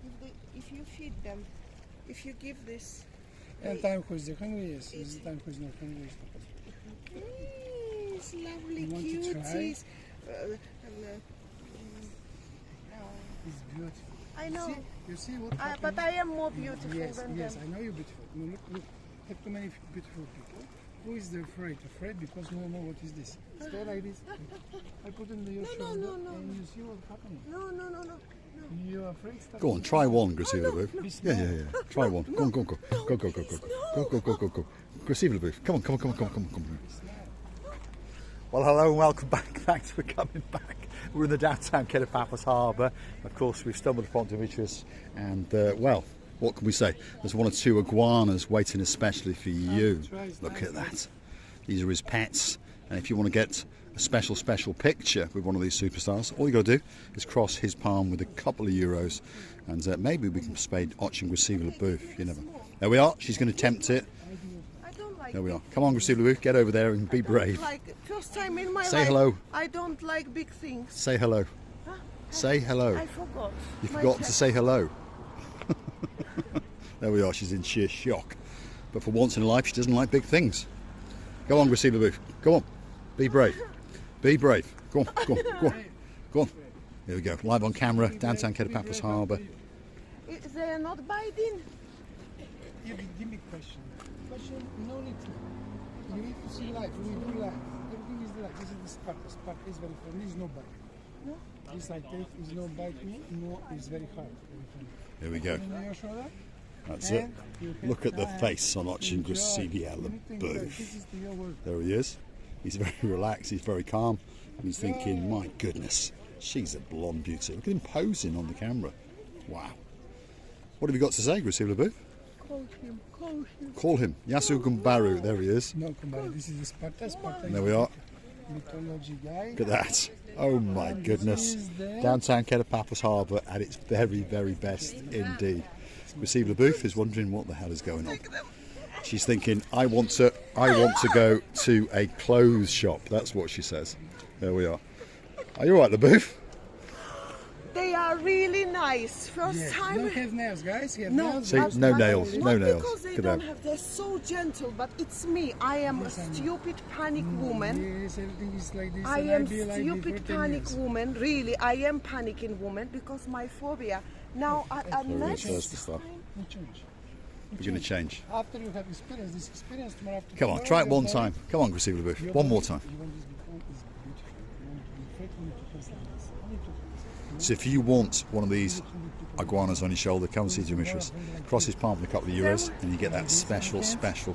feeding. If you feed them, if you give this. Time who's the hungry, yes. This is time who's not hungry. It's lovely cuties. It's beautiful. I know. You see what but I am more beautiful yes, than yes, them. I know you're beautiful. No, look, have too many beautiful people. Who is afraid? Afraid because no know what is this. Stay like this. I put in your shoulder and you see what's happening. No. You're afraid? Go on, try one, Gracie LaBeouf. Yeah. Try one. Go on. Go. Gracie LaBeouf. Come on. Well, hello and welcome back. Thanks for coming back. We're in the downtown Paphos Harbour. Of course, we've stumbled upon Demetrius and, well, what can we say? There's one or two iguanas waiting especially for you. Look at that. These are his pets. And if you want to get a special picture with one of these superstars, all you got to do is cross his palm with a couple of euros, and maybe we can persuade Oching Gracie LaBeouf. You never. There we are. She's going to tempt it. There we are. Come on, Gracie LaBeouf, get over there and be brave. First time in my life. Say hello. I don't like big things. Say hello. Huh? Say hello. I forgot. You forgot to say hello. There we are. She's in sheer shock. But for once in her life, she doesn't like big things. Go on, Gracie LaBeouf. Go on. Be brave. Be brave. Go on. Here we go. Live on camera, downtown Paphos Harbour. They are not biting. Give me a question. No need to. You need to see life. We do life. Everything is life. This is the spark. The spark is very fun. This is no bite. No? This I take is no bite me. No, it's very hard. Here we go. Your shoulder. That's it. Look at the face on Oching Gracie LaBeouf. There he is. He's very relaxed. He's very calm. And he's thinking, my goodness, she's a blonde beauty. Look at him posing on the camera. Wow. What have you got to say, Gracie LaBeouf? Call him. Yasu Gumbaru. There he is. No, Gumbaru. This is the Sparta. And there we are. Mythology guy. Look at that. Oh my goodness. Downtown Paphos Harbour at its very best indeed. Gracie LaBeouf is wondering what the hell is going on. She's thinking, I want to go to a clothes shop. That's what she says. There we are. Are you all right, LaBeouf? They are really nice. First time. Don't have nails, guys. You have nails. See, no nails. No nails. Because they don't have. They're so gentle. But it's me. I am a stupid panic woman. Yes, everything is like this. I am stupid panic woman. Really, I am panicking woman because my phobia. Now, next time. We're going to change. After you have experienced this experience, tomorrow after. Come on, try it one time. Come on, Gracie LaBeouf. One more time. So if you want one of these iguanas on your shoulder, come and see Demetrius. Cross his palm with a couple of euros and you get that special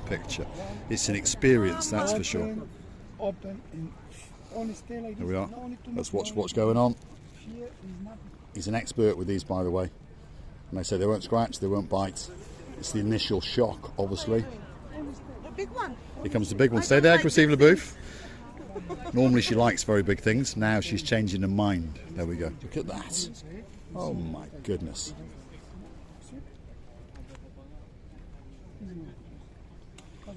picture. It's an experience, that's for sure. There we are. Let's watch what's going on. He's an expert with these, by the way. And they say they won't scratch, they won't bite. It's the initial shock, obviously. The big one. Here comes the big one. Stay there, Gracie LaBeouf. Normally she likes very big things. Now she's changing her mind. There we go. Look at that. Oh my goodness.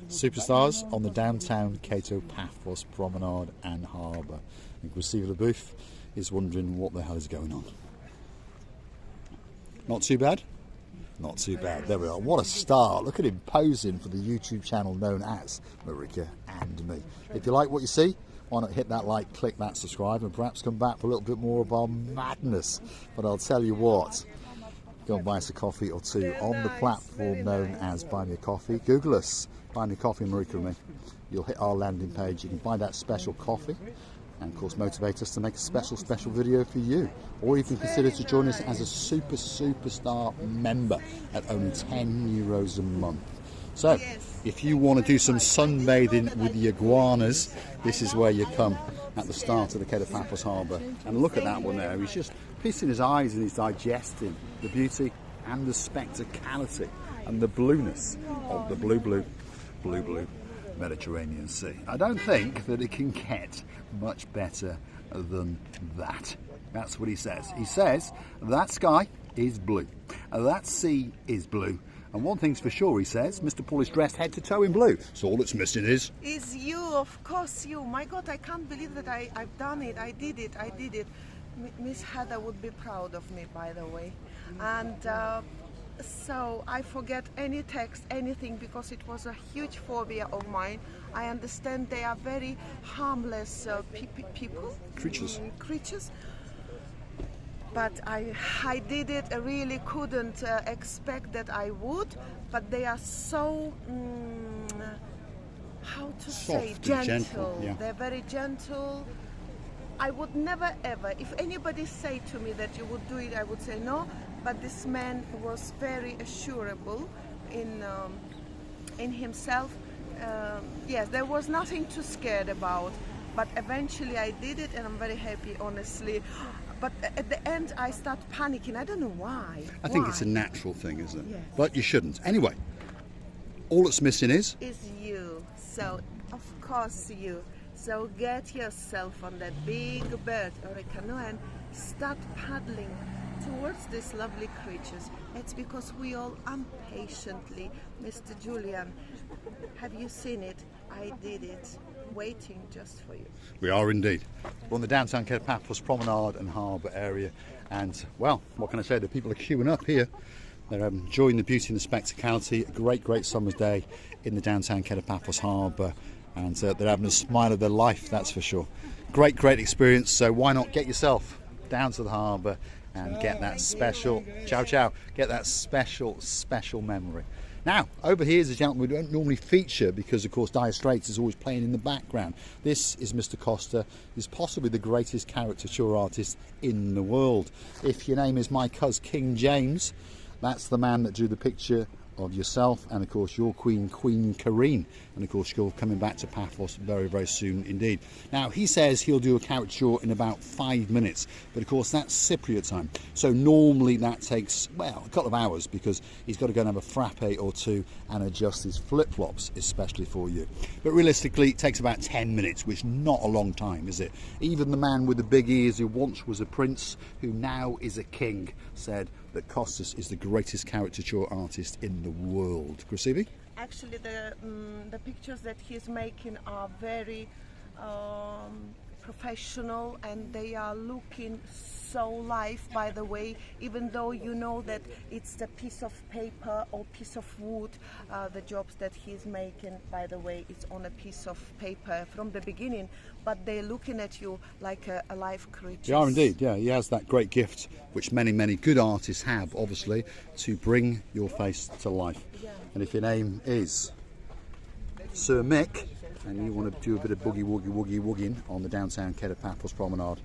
Superstars on the downtown Paphos Promenade and Harbour. And Gracie LaBeouf is wondering what the hell is going on. Not too bad? Not too bad. There we are. What a star. Look at him posing for the YouTube channel known as Marika and Me. If you like what you see, why not hit that like, click that subscribe, and perhaps come back for a little bit more of our madness. But I'll tell you what, go and buy us a coffee or two on the platform known as Buy Me a Coffee. Google us, Buy Me a Coffee, Marika and Me. You'll hit our landing page. You can buy that special coffee and of course motivate us to make a special video for you, or even consider to join us as a superstar member at only €10 a month. So if you want to do some sunbathing with the iguanas, this is where you come at the start of the Paphos Harbour. And look at that one there. He's just feasting his eyes and he's digesting the beauty and the spectacality and the blueness of the blue Mediterranean Sea. I don't think that it can get much better than that. That's what he says. He says that sky is blue, that sea is blue, and one thing's for sure, he says, Mr. Paul is dressed head to toe in blue, so all that's missing is you, of course you. My God, I can't believe that I've done it. I did it. Miss Heather would be proud of me, by the way. And so I forget any text, anything, because it was a huge phobia of mine. I understand they are very harmless people. Creatures. But I did it. I really couldn't expect that I would. But they are so, how to say, gentle. Yeah. They're very gentle. I would never ever, if anybody say to me that you would do it, I would say no. But this man was very assurable in himself. Yes, there was nothing too scared about. But eventually I did it, and I'm very happy, honestly. But at the end, I start panicking. I don't know why. I think it's a natural thing, isn't it? Yes. But you shouldn't. Anyway, all that's missing is you. So, of course, you. So get yourself on that big bird or a canoe and start paddling towards these lovely creatures. It's because we all impatiently, Mr. Julian, have you seen it? I did it, waiting just for you. We are indeed. We're on the downtown Paphos Promenade and Harbour area, and well, what can I say? The people are queuing up here. They're enjoying the beauty and the spectacality. A great summer's day in the downtown Paphos Harbour, and they're having a smile of their life, that's for sure. Great experience. So why not get yourself down to the harbour and get that special get that special memory. Now, over here is a gentleman we don't normally feature because, of course, Dire Straits is always playing in the background. This is Mr. Costa. He's possibly the greatest caricature artist in the world. If your name is my cousin King James, that's the man that drew the picture of yourself and, of course, your Queen Karine. And, of course, you're coming back to Paphos very soon indeed. Now, he says he'll do a caricature in about 5 minutes, but, of course, that's Cypriot time. So normally that takes, well, a couple of hours because he's got to go and have a frappe or two and adjust his flip-flops, especially for you. But realistically, it takes about 10 minutes, which is not a long time, is it? Even the man with the big ears who once was a prince, who now is a king, said that Costas is the greatest caricature artist in the world. Grasivi? Actually, the pictures that he's making are very professional, and they are looking so live, by the way, even though you know that it's a piece of paper or piece of wood. The jobs that he's making, by the way, it's on a piece of paper from the beginning, but they're looking at you like a live creature. They are indeed, yeah. He has that great gift, which many good artists have, obviously, to bring your face to life. Yeah. And if your name is Sir Mick, and you want to do a bit of boogie-woogie-woogieing on the downtown Paphos Promenade,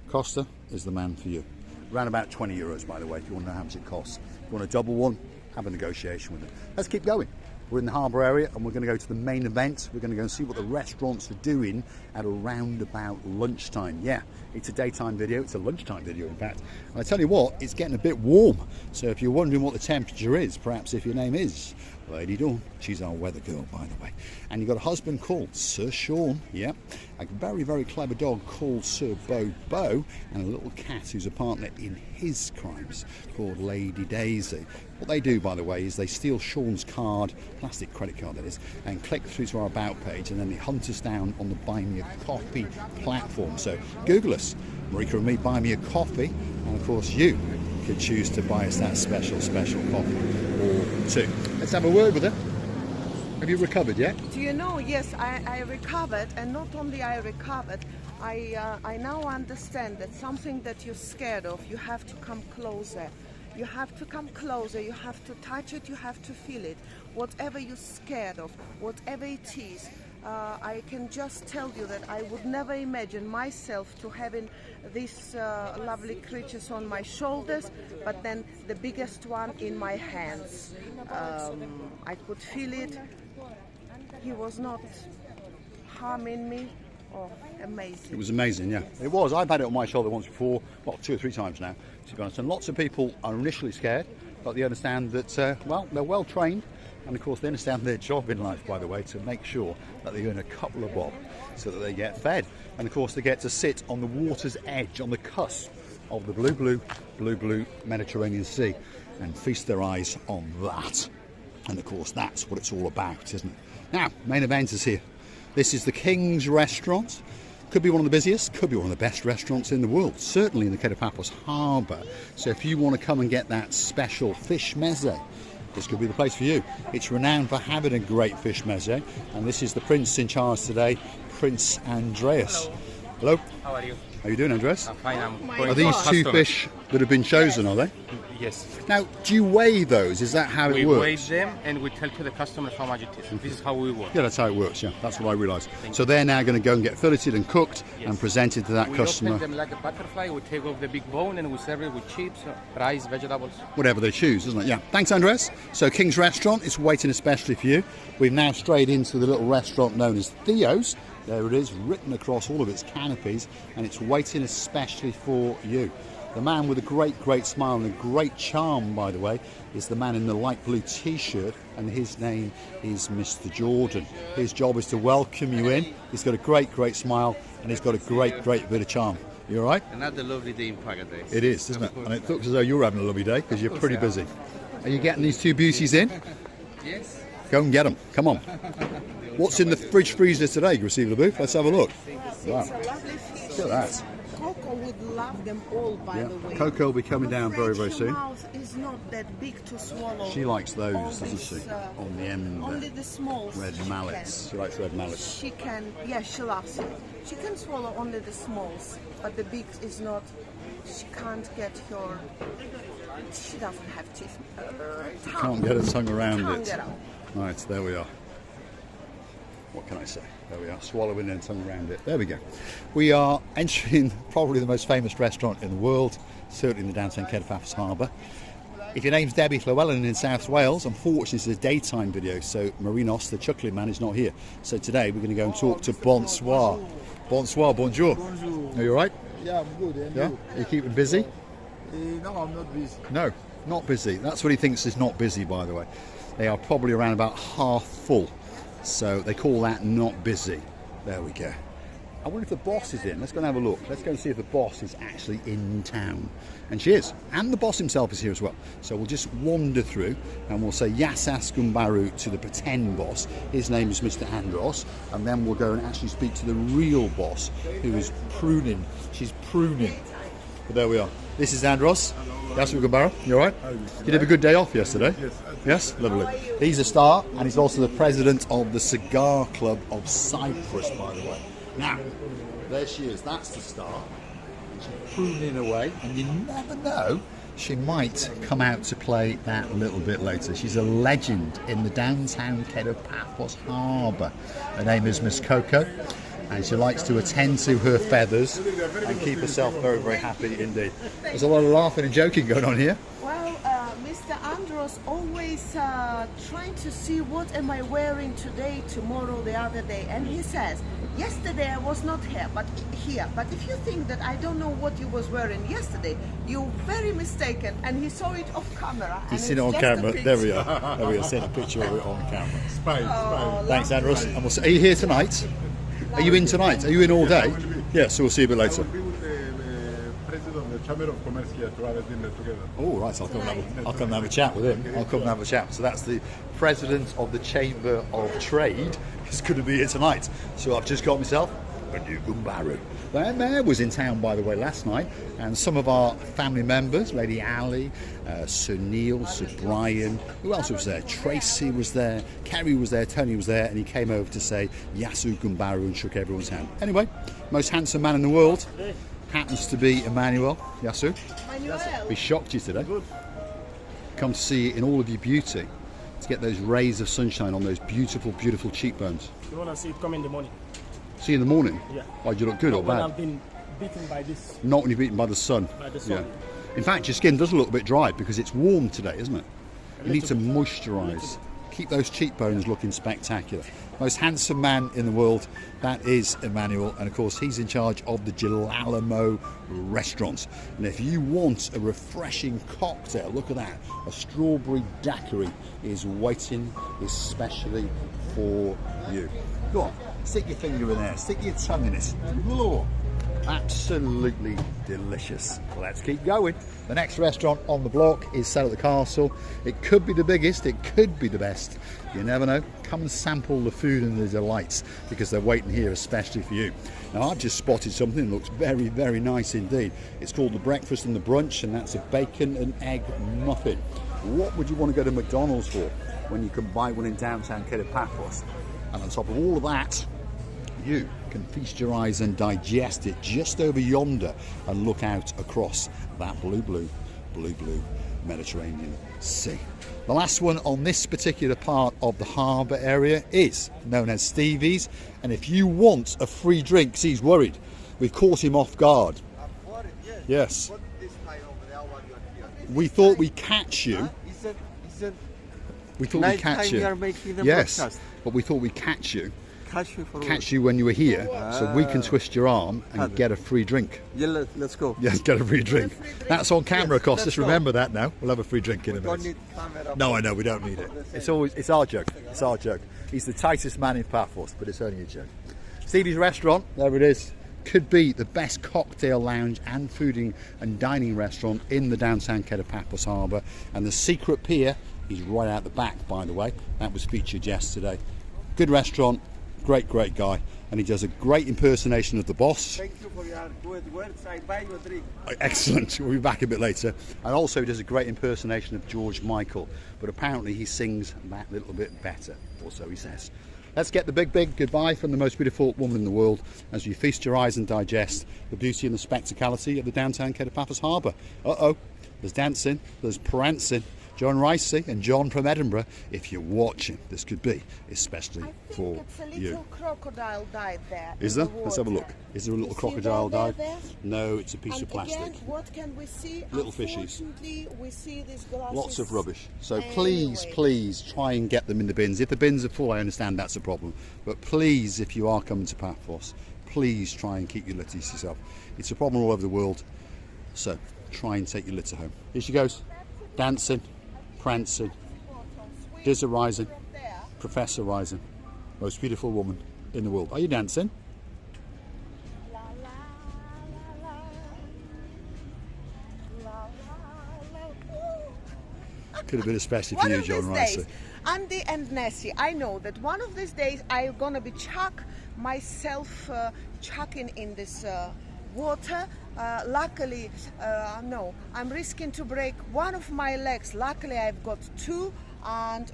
Costa is the man for you. Around about €20, by the way, if you want to know how much it costs. If you want a double one, have a negotiation with it. Let's keep going. We're in the harbour area and we're going to go to the main event. We're going to go and see what the restaurants are doing at around about lunchtime. Yeah, it's a daytime video. It's a lunchtime video, in fact. And I tell you what, it's getting a bit warm. So if you're wondering what the temperature is, perhaps if your name is Lady Dawn, she's our weather girl, by the way. And you've got a husband called Sir Sean, yeah, a very clever dog called Sir Bobo, and a little cat who's a partner in his crimes called Lady Daisy. What they do, by the way, is they steal Sean's card, plastic credit card that is, and click through to our About page, and then they hunt us down on the Buy Me a Coffee platform. So Google us, Marika and me, Buy Me a Coffee, and of course you could choose to buy us that special coffee or two. Let's have a word with her. Have you recovered yet? Do you know, yes, I recovered, and not only I recovered, I now understand that something that you're scared of, you have to come closer. You have to come closer, you have to touch it, you have to feel it. Whatever you're scared of, whatever it is, I can just tell you that I would never imagine myself to having these lovely creatures on my shoulders, but then the biggest one in my hands. I could feel it. He was not harming me. Oh, amazing. It was amazing, yeah. It was. I've had it on my shoulder once before, well, 2 or 3 times now, to be honest. And lots of people are initially scared, but they understand that, well, they're well trained. And of course, they understand their job in life, by the way, to make sure that they earn a couple of bob so that they get fed. And of course, they get to sit on the water's edge, on the cusp of the blue Mediterranean Sea, and feast their eyes on that. And of course, that's what it's all about, isn't it? Now, main event is here. This is the King's Restaurant. Could be one of the busiest, could be one of the best restaurants in the world, certainly in the Paphos Harbour. So if you want to come and get that special fish meze, this could be the place for you. It's renowned for having a great fish meze, and this is the Prince in charge today, Prince Andreas. Hello. How are you? How are you doing, Andreas? I'm fine. Are these two fish that have been chosen, are they? Yes. Now, do you weigh those? Is that how it We works? weigh them and we tell to the customer how much it is. This is how we work. Yeah, that's how it works, yeah. That's what I realised. So they're now going to go and get filleted and cooked and presented to that We customer. open them like a butterfly, we take off the big bone and we serve it with chips, rice, vegetables. Whatever they choose, isn't it? Yeah. Thanks, Andres. So King's Restaurant is waiting especially for you. We've now strayed into the little restaurant known as Theo's. There it is, written across all of its canopies, and it's waiting especially for you. The man with a great, great smile and a great charm, by the way, is the man in the light blue T-shirt, and his name is Mr. Jordan. His job is to welcome you in. He's got a great, great smile, and he's got a great, great bit of charm. You all right? Another lovely day in paradise. It is, isn't it? And it looks as though you're having a lovely day because you're pretty busy. Are you getting these two beauties in? Yes. Go and get them. Come on. What's in the fridge freezer today, you receive the booth? Let's have a look. Wow. It's a lovely fish. Look at that. Coco would love them all, by the way. Coco will be coming down very, very soon. Her mouth is not that big to swallow. She likes those, all doesn't this, she? On the end Only there. the smalls. Red she mallets. can. She likes red mallets. She can, yeah, she loves it. She can swallow only the smalls, but the big is not. She can't get your. She doesn't have teeth. Can't get her tongue around Can't it. get out. Right, there we are. What can I say? There we are, swallowing and tongue around it. There we go. We are entering probably the most famous restaurant in the world, certainly in the downtown Paphos Harbour. If your name's Debbie Llewellyn in South Wales, unfortunately this is a daytime video, so Marinos, the chuckling man, is not here. So today we're going to go and talk to Bonsoir. Bonsoir, bonjour. Bonjour. Are you all right? Yeah, I'm good. And Yeah? you? Are you keeping busy? No, I'm not busy. No, not busy. That's what he thinks is not busy, by the way. They are probably around about half full. So they call that not busy. There we go. I wonder if the boss is in. Let's go and have a look. Let's go and see if the boss is actually in town. And she is. And the boss himself is here as well. So we'll just wander through and we'll say Yassas Gumbaru to the pretend boss. His name is Mr. Andros. And then we'll go and actually speak to the real boss, who is pruning. She's pruning. But there we are. This is Andros. Yassas Gumbaru. You all right? Did you have a good day off yesterday? Yes. Yes, lovely. He's a star, and he's also the president of the Cigar Club of Cyprus, by the way. Now, there she is. That's the star. And she's pruning away, and you never know, she might come out to play that a little bit later. She's a legend in the downtown Paphos Harbour. Her name is Miss Coco, and she likes to attend to her feathers and keep herself very, very happy indeed. There's a lot of laughing and joking going on here. Well, Mr. Andros always trying to see what am I wearing today, tomorrow, the other day, and he says, yesterday I was not here, but if you think that I don't know what you was wearing yesterday, you're very mistaken. And he saw it off camera. He's seen it on camera. There we are. There we are. Seen a picture of it on camera. Spy. Thanks, Andros. And we'll see. Are you here tonight? Are you in tonight? Are you in all day? Yeah, so we'll see you a bit later. I will be with the president of the Chamber of Commerce here to have a dinner together. Oh, right. So I'll come and have a chat with him. I'll come and have a chat. So that's the president of the Chamber of Trade. He's going to be here tonight. So I've just got myself a new Gumbaru. The mayor was in town, by the way, last night, and some of our family members, Lady Ali, Sir Neil, Sir Brian, who else was there? Tracy was there, Kerry was there, Tony was there, and he came over to say Yasu Gumbaru and shook everyone's hand. Anyway, most handsome man in the world happens to be Emmanuel. Yasu, we shocked you today. Come to see you in all of your beauty, to get those rays of sunshine on those beautiful, beautiful cheekbones. You want to see it come in the morning? See you in the morning? Yeah. Why, do you look good or When bad? I've been beaten by this. Not when you're beaten by the sun. By the sun. In fact, your skin does look a bit dry because it's warm today, isn't it? You need to moisturise. Keep those cheekbones looking spectacular. Most handsome man in the world, that is Emmanuel. And of course, he's in charge of the Gilalamo restaurants. And if you want a refreshing cocktail, look at that. A strawberry daiquiri is waiting especially for you. Go on, stick your finger in there, stick your tongue in it. Absolutely delicious. Let's keep going. The next restaurant on the block is Sale at the Castle. It could be the biggest, it could be the best. You never know. Come and sample the food and the delights, because they're waiting here especially for you. Now, I've just spotted something that looks very, very nice indeed. It's called the breakfast and the brunch, and that's a bacon and egg muffin. What would you want to go to McDonald's for when you can buy one in downtown Paphos? And on top of all of that, you can feast your eyes and digest it just over yonder and look out across that blue Mediterranean Sea. The last one on this particular part of the harbour area is known as Stevie's, and if you want a free drink, 'cause he's worried, we've caught him off guard. I'm worried, Yes. What this time over there while you're here? We thought we'd catch you. Is it We thought we'd catch you you. are making the Yes, broadcast? but we thought we'd catch you. Catch You when you were here, so we can twist your arm and get a free drink. Yeah, let's go. Yes, get a free drink. That's on camera, Costas. Just remember that now. We'll have a free drink in a Don't minute. need camera. No, I know, we don't need it. It's our joke. It's our joke. He's the tightest man in Paphos, but it's only a joke. Stevie's restaurant, there it is. Could be the best cocktail lounge and fooding and dining restaurant in the downtown Paphos Harbour. And the secret pier is right out the back, by the way. That was featured yesterday. Good restaurant. Great guy, and he does a great impersonation of the boss. Thank you for your good words. I buy you a drink. Excellent. We'll be back a bit later. And also he does a great impersonation of George Michael, but apparently he sings that little bit better, or so he says. Let's get the big goodbye from the most beautiful woman in the world as you feast your eyes and digest the beauty and the spectacality of the downtown Paphos Harbour. There's dancing, there's prancing. John Ricey and John from Edinburgh, if you're watching, this could be especially for you. It's a little crocodile died there. Is there? Let's have a look. Is there a little crocodile dive? There? No, it's a piece And of plastic. Again, what can we see? Little fishies. Unfortunately, we see these glasses. Lots of rubbish. So anyway. please try and get them in the bins. If the bins are full, I understand that's a problem. But please, if you are coming to Paphos, please try and keep your litter to yourself. It's a problem all over the world. So try and take your litter home. Here she goes, dancing. Prancing, Dizzer Rising, Professor Rising, most beautiful woman in the world. Are you dancing? Could have been especially for you, John Ricey. Andy and Nessie, I know that one of these days I'm gonna be chucking in this water. Luckily, no, I'm risking to break one of my legs. Luckily, I've got two,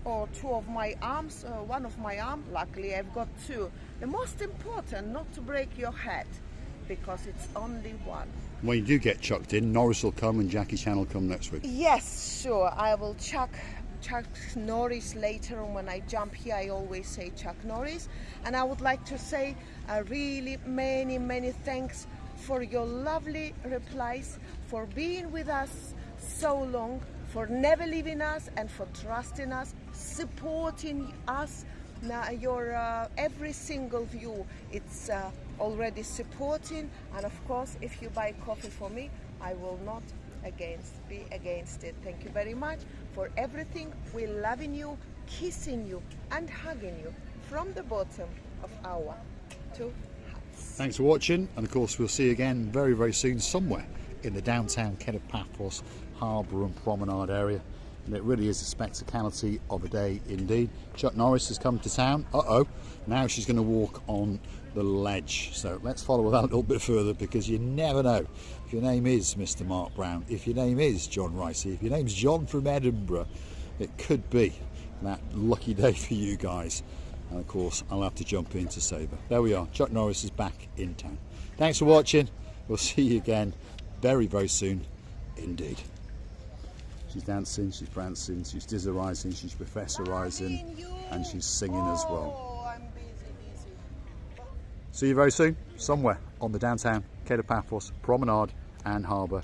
or two of my arms, one of my arm. Luckily, I've got two. The most important, not to break your head, because it's only one. When you do get chucked in, Norris will come and Jackie Chan will come next week. Yes, sure. I will chuck Norris later on. When I jump here, I always say Chuck Norris. And I would like to say really many thanks for your lovely replies, for being with us so long, for never leaving us, and for trusting us, supporting us. Now, your every single view, it's already supporting. And of course, if you buy coffee for me, I will not be against it. Thank you very much for everything. We're loving you, kissing you, and hugging you from the bottom of our two. Thanks for watching, and of course we'll see you again very soon somewhere in the downtown Paphos Harbour and Promenade area. And it really is a spectacality of a day indeed. Chuck Norris has come to town. Now she's going to walk on the ledge. So let's follow that a little bit further, because you never know. If your name is Mr. Mark Brown, if your name is John Ricey, if your name's John from Edinburgh, it could be that lucky day for you guys. And of course, I'll have to jump in to save her. There we are. Chuck Norris is back in town. Thanks for watching. We'll see you again very soon indeed. She's dancing, she's prancing, she's Dizzer Rising, she's Professor Rising, and she's singing as well. I'm busy. See you very soon, somewhere on the downtown Paphos Promenade and Harbour